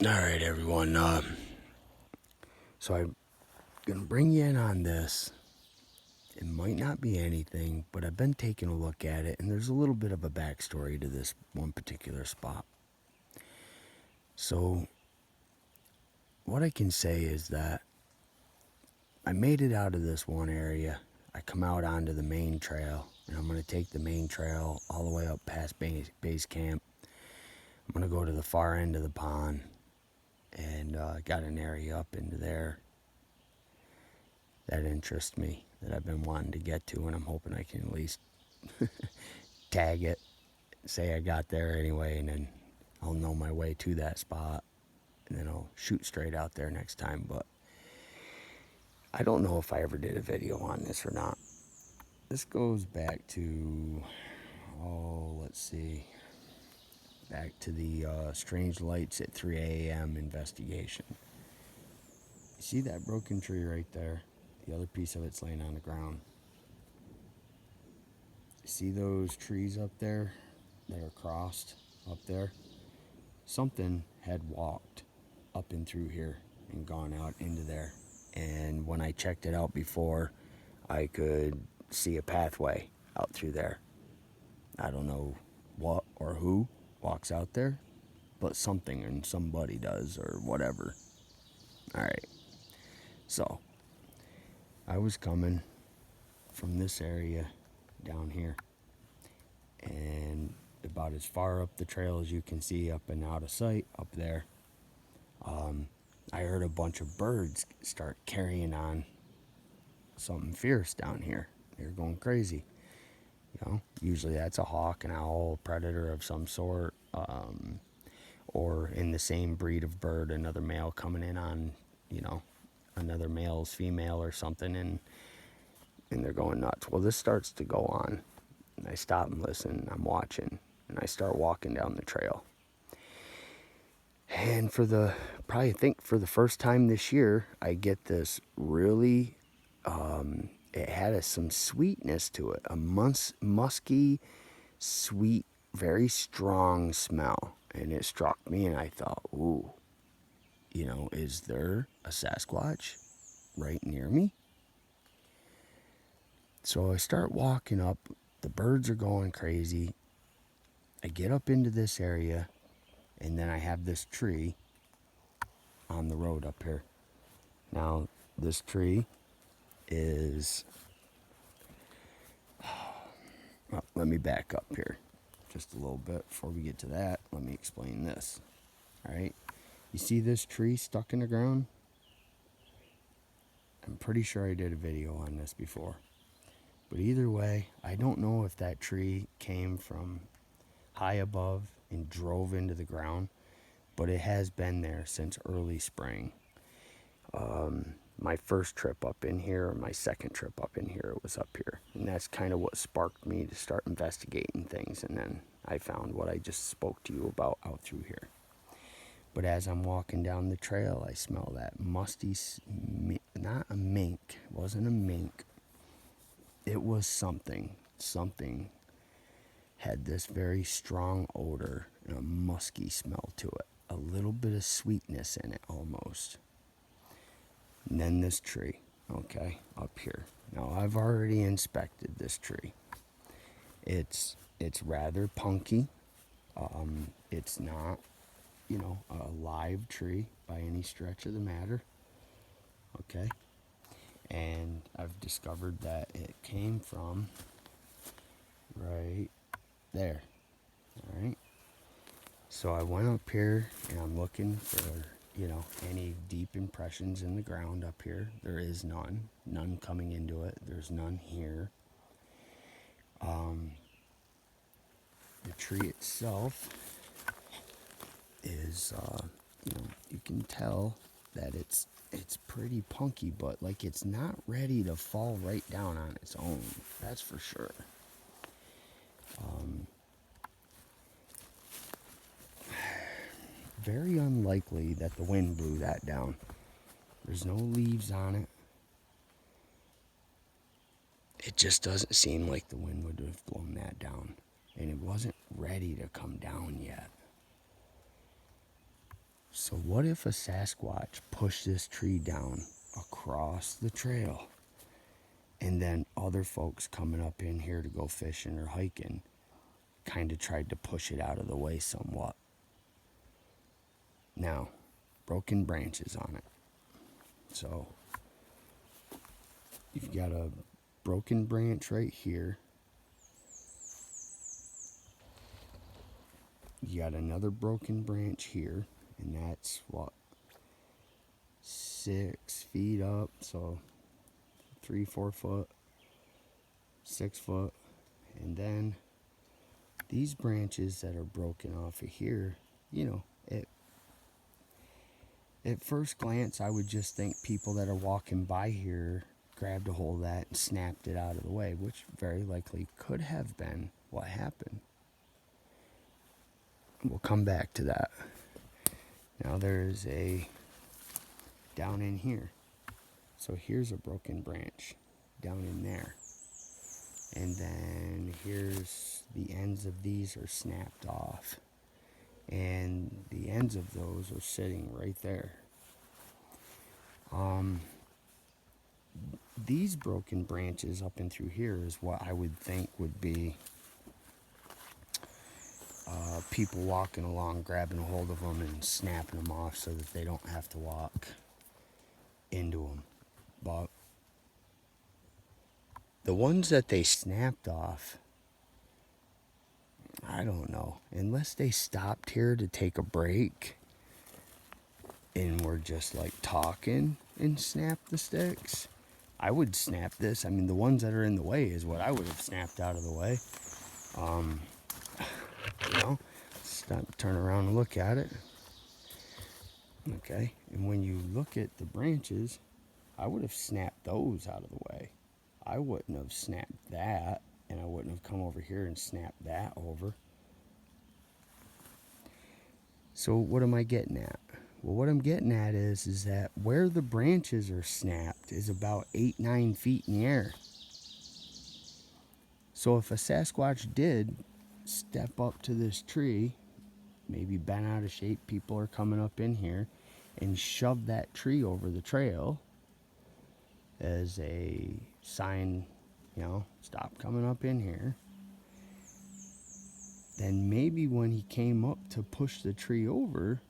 Alright, everyone. So I'm going to bring you in on this. It might not be anything, but I've been taking a look at it, and there's a little bit of a backstory to this one particular spot. So, what I can say is that I made it out of this one area. I come out onto the main trail, and I'm going to take the main trail all the way up past base camp. I'm going to go to the far end of the pond, and got an area up into there that interests me, that I've been wanting to get to, and I'm hoping I can at least tag it, say I got there anyway, and then I'll know my way to that spot, and then I'll shoot straight out there next time. But I don't know if I ever did a video on this or not. This goes back to, let's see, back to the strange lights at 3 a.m. investigation. You see that broken tree right there? The other piece of it's laying on the ground. See those trees up there that are crossed up there? Something had walked up and through here and gone out into there. And when I checked it out before, I could see a pathway out through there. I don't know what or who walks out there, but something and somebody does or whatever. Alright, so I was coming from this area down here, and about as far up the trail as you can see, up and out of sight up there, I heard a bunch of birds start carrying on something fierce down here. They're going crazy. You know, usually that's a hawk, an owl, a predator of some sort, or in the same breed of bird, another male coming in on, another male's female or something, and they're going nuts. Well, this starts to go on, and I stop and listen, and I'm watching, and I start walking down the trail. And for the first time this year, I get this really, it had some sweetness to it, a musky, sweet, very strong smell. And it struck me, and I thought, ooh, is there a Sasquatch right near me? So I start walking up. The birds are going crazy. I get up into this area, and then I have this tree on the road up here. Now, this tree is... Well, let me back up here just a little bit. Before we get to that, let me explain this. Alright? You see this tree stuck in the ground? I'm pretty sure I did a video on this before. But either way, I don't know if that tree came from high above and drove into the ground, but it has been there since early spring. My first trip up in here, or my second trip up in here, it was up here. And that's kind of what sparked me to start investigating things. And then I found what I just spoke to you about out through here. But as I'm walking down the trail, I smell that musty, not a mink, it wasn't a mink. It was something. Something had this very strong odor and a musky smell to it. A little bit of sweetness in it almost. And then this tree, okay, up here. Now I've already inspected this tree. It's rather punky. It's not, a live tree by any stretch of the matter. Okay. And I've discovered that it came from right there. Alright. So I went up here and I'm looking for, any deep impressions in the ground up here. There is none. None coming into it. There's none here. The tree itself is, you can tell that it's pretty punky, but like it's not ready to fall right down on its own. That's for sure. Very unlikely that the wind blew that down. There's no leaves on it. It just doesn't seem like the wind would have blown that down. And it wasn't ready to come down yet. So what if a Sasquatch pushed this tree down across the trail, and then other folks coming up in here to go fishing or hiking kind of tried to push it out of the way somewhat? Now, broken branches on it. So you've got a broken branch right here. You got another broken branch here, and that's what, 6 feet up, so 3-4 foot, 6 foot. And then these branches that are broken off of here, you know, at first glance I would just think people that are walking by here grabbed a hold of that and snapped it out of the way, which very likely could have been what happened. We'll come back to that. Now there's a down in here. So here's a broken branch down in there. And then here's the ends of these are snapped off. And the ends of those are sitting right there. These broken branches up and through here is what I would think would be people walking along, grabbing a hold of them and snapping them off so that they don't have to walk into them. But the ones that they snapped off, I don't know. Unless they stopped here to take a break and were just like talking and snapped the sticks, I would snap this. I mean, the ones that are in the way is what I would have snapped out of the way. You know, stop, turn around and look at it. Okay, and when you look at the branches, I would have snapped those out of the way. I wouldn't have snapped that, and I wouldn't have come over here and snapped that over. So what am I getting at? Well, what I'm getting at is that where the branches are snapped is about 8-9 feet in the air. So if a Sasquatch did step up to this tree, maybe bent out of shape, people are coming up in here, and shove that tree over the trail as a sign, you know, stop coming up in here, then maybe when he came up to push the tree over,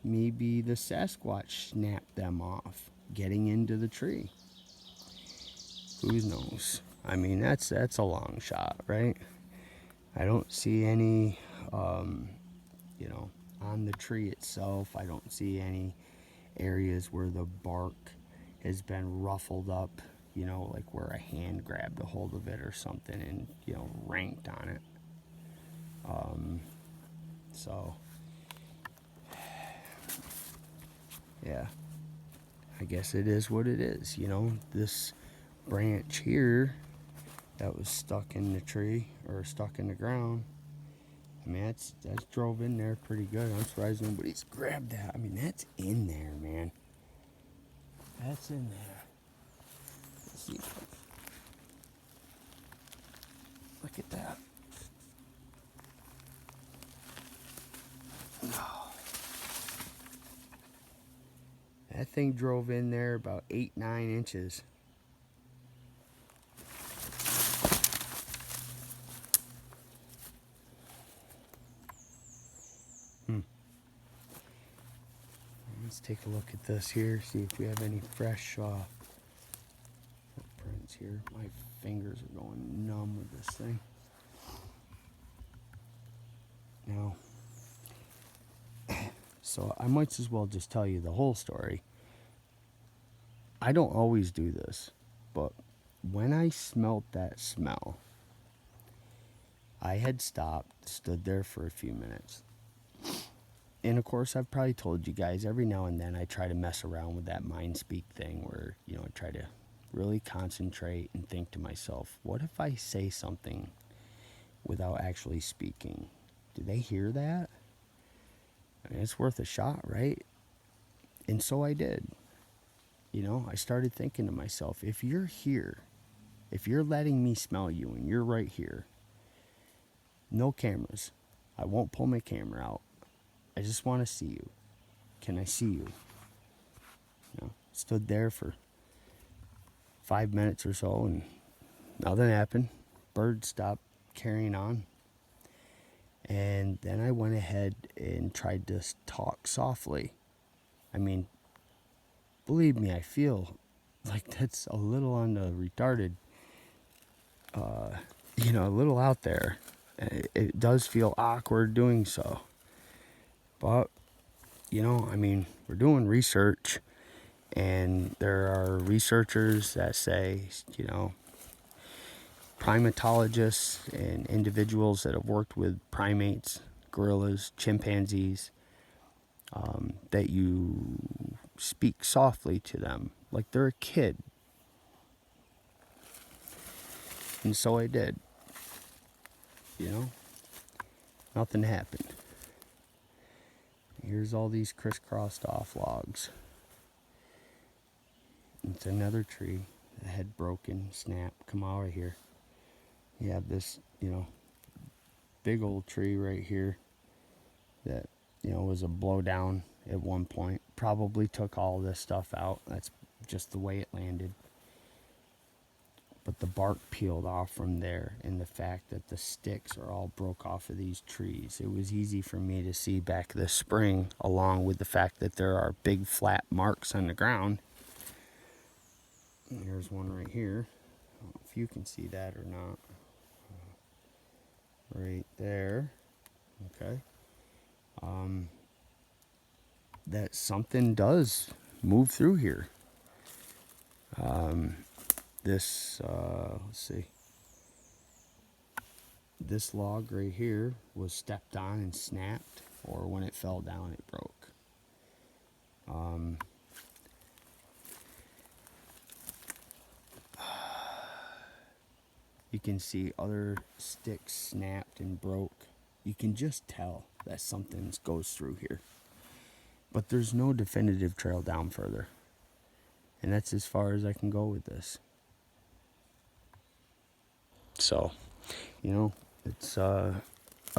maybe the Sasquatch snapped them off, getting into the tree. Who knows? I mean, that's a long shot, right? I don't see any, you know, on the tree itself. I don't see any areas where the bark has been ruffled up, you know, like where a hand grabbed a hold of it or something and, you know, ranked on it. So, yeah, I guess it is what it is, you know. This branch here that was stuck in the tree or stuck in the ground, I mean, that's drove in there pretty good. I'm surprised nobody's grabbed that. I mean, that's in there, man. That's in there. Let's see. Look at that. No. That thing drove in there about 8-9 inches. Let's take a look at this here, see if we have any fresh footprints here. My fingers are going numb with this thing. Now, so I might as well just tell you the whole story. I don't always do this, but when I smelt that smell, I had stopped, stood there for a few minutes. And of course, I've probably told you guys, every now and then I try to mess around with that mind speak thing where, you know, I try to really concentrate and think to myself, what if I say something without actually speaking? Do they hear that? I mean, it's worth a shot, right? And so I did. You know, I started thinking to myself, if you're here, if you're letting me smell you and you're right here, no cameras. I won't pull my camera out. I just want to see you. can I see you? Stood there for 5 minutes or so and nothing happened. Birds stopped carrying on. And then I went ahead and tried to talk softly. I mean, believe me, I feel like that's a little on the retarded, a little out there. It does feel awkward doing so. But, we're doing research, and there are researchers that say, primatologists and individuals that have worked with primates, gorillas, chimpanzees, that you speak softly to them like they're a kid. And so I did. Nothing happened. Here's all these crisscrossed off logs. It's another tree that had broken, snapped, come out of here. You have this, big old tree right here that, was a blowdown at one point. Probably took all this stuff out. That's just the way it landed. But the bark peeled off from there, and the fact that the sticks are all broke off of these trees. It was easy for me to see back this spring, along with the fact that there are big flat marks on the ground. And here's one right here. I don't know if you can see that or not. Right there. Okay. That something does move through here. Let's see. This log right here was stepped on and snapped, or when it fell down, it broke. You can see other sticks snapped and broke. You can just tell that something goes through here. But there's no definitive trail down further. And that's as far as I can go with this. So, it's a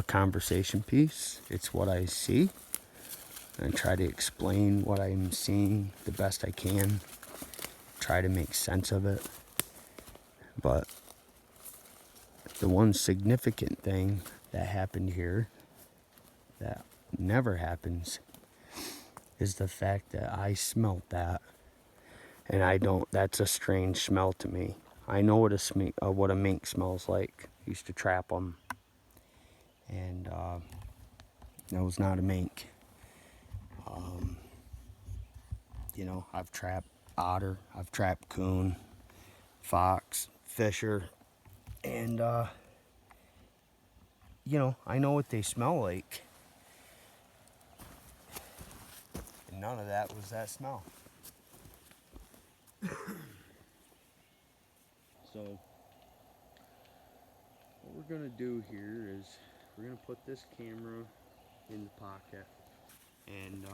conversation piece. It's what I see. I try to explain what I'm seeing the best I can. Try to make sense of it. But the one significant thing that happened here that never happens is the fact that I smelt that. And that's a strange smell to me. I know what a mink smells like. I used to trap them. And that was not a mink. I've trapped otter, I've trapped coon, fox, fisher, and I know what they smell like. And none of that was that smell. So what we're gonna do here is we're gonna put this camera in the pocket, and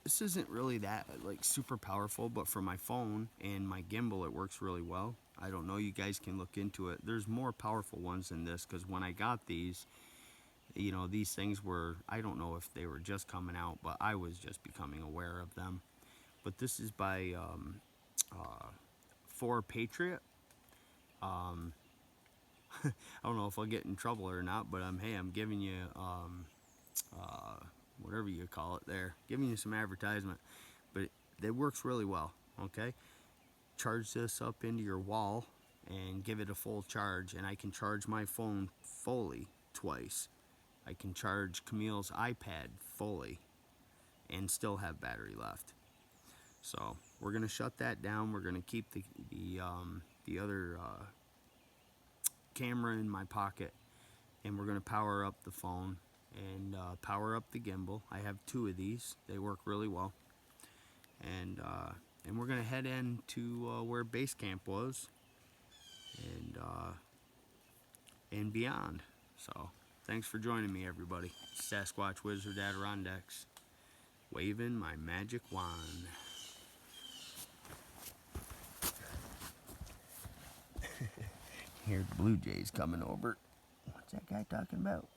this isn't really that super powerful, but for my phone and my gimbal it works really well. I don't know, you guys can look into it. There's more powerful ones than this, because when I got these, these things were, I don't know if they were just coming out, but I was just becoming aware of them. But this is by For Patriot. I don't know if I'll get in trouble or not, but I'm giving you whatever you call it there, giving you some advertisement, but it works really well. Okay, charge this up into your wall and give it a full charge, and I can charge my phone fully twice. I can charge Camille's iPad fully and still have battery left. So we're gonna shut that down. We're gonna keep the other camera in my pocket, and we're gonna power up the phone and power up the gimbal. I have 2 of these. They work really well. And we're gonna head into where base camp was, and beyond. So thanks for joining me, everybody. Sasquatch Wizard Adirondacks, waving my magic wand. Here's Blue Jays coming over. What's that guy talking about?